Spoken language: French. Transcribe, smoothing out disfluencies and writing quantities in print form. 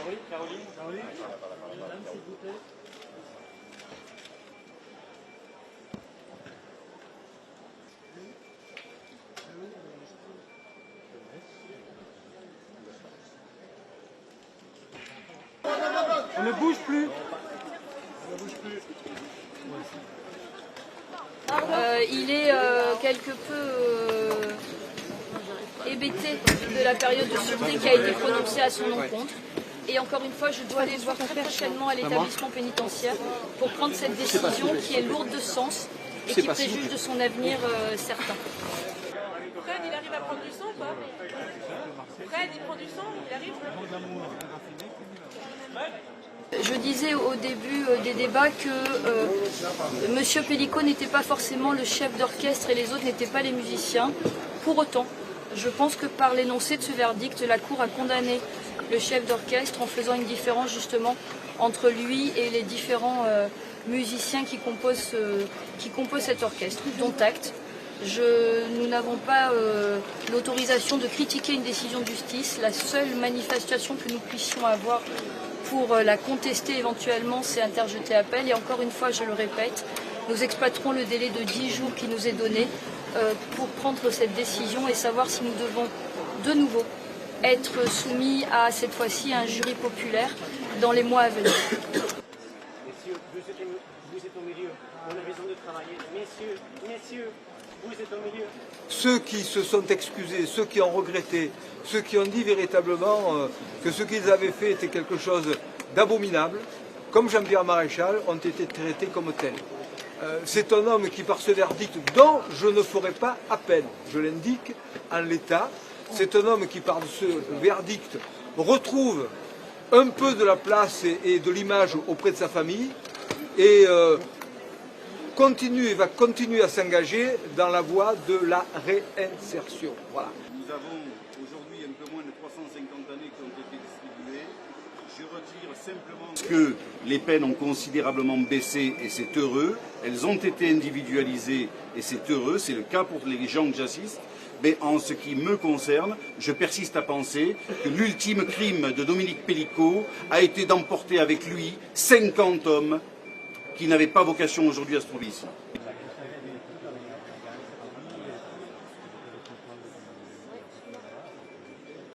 Caroline. Madame, s'il vous plaît. On ne bouge plus. Il est quelque peu hébété de la période de sûreté qui a été prononcée à son encontre. Et encore une fois, je dois aller voir très prochainement à l'établissement pénitentiaire pour prendre cette décision qui est lourde de sens et qui préjuge de son avenir certain. Fred, il arrive à prendre du sang ou pas? Fred, il prend du sang? Il arrive? Je disais au début des débats que M. Pellico n'était pas forcément le chef d'orchestre et les autres n'étaient pas les musiciens. Pour autant, je pense que par l'énoncé de ce verdict, la Cour a condamné le chef d'orchestre en faisant une différence justement entre lui et les différents musiciens qui composent cet orchestre, dont acte. Nous n'avons pas l'autorisation de critiquer une décision de justice. La seule manifestation que nous puissions avoir pour la contester éventuellement, c'est interjeter appel. Et encore une fois, je le répète, nous exploiterons le délai de 10 jours qui nous est donné pour prendre cette décision et savoir si nous devons de nouveau être soumis à cette fois-ci un jury populaire dans les mois à venir. Messieurs, vous êtes au milieu. On a raison de travailler. Messieurs, vous êtes au milieu. Ceux qui se sont excusés, ceux qui ont regretté, ceux qui ont dit véritablement que ce qu'ils avaient fait était quelque chose d'abominable, comme Jean-Pierre Maréchal, ont été traités comme tels. C'est un homme qui, par ce verdict, dont je ne ferai pas appel, je l'indique en l'état, c'est un homme qui, par ce verdict, retrouve un peu de la place et de l'image auprès de sa famille et va continuer à s'engager dans la voie de la réinsertion. Voilà. Nous avons aujourd'hui un peu moins de 350 années qui ont été distribuées. Je retire simplement que les peines ont considérablement baissé et c'est heureux. Elles ont été individualisées et c'est heureux. C'est le cas pour les gens que j'assiste. Mais en ce qui me concerne, je persiste à penser que l'ultime crime de Dominique Pellico a été d'emporter avec lui 50 hommes qui n'avaient pas vocation aujourd'hui à se trouver ici.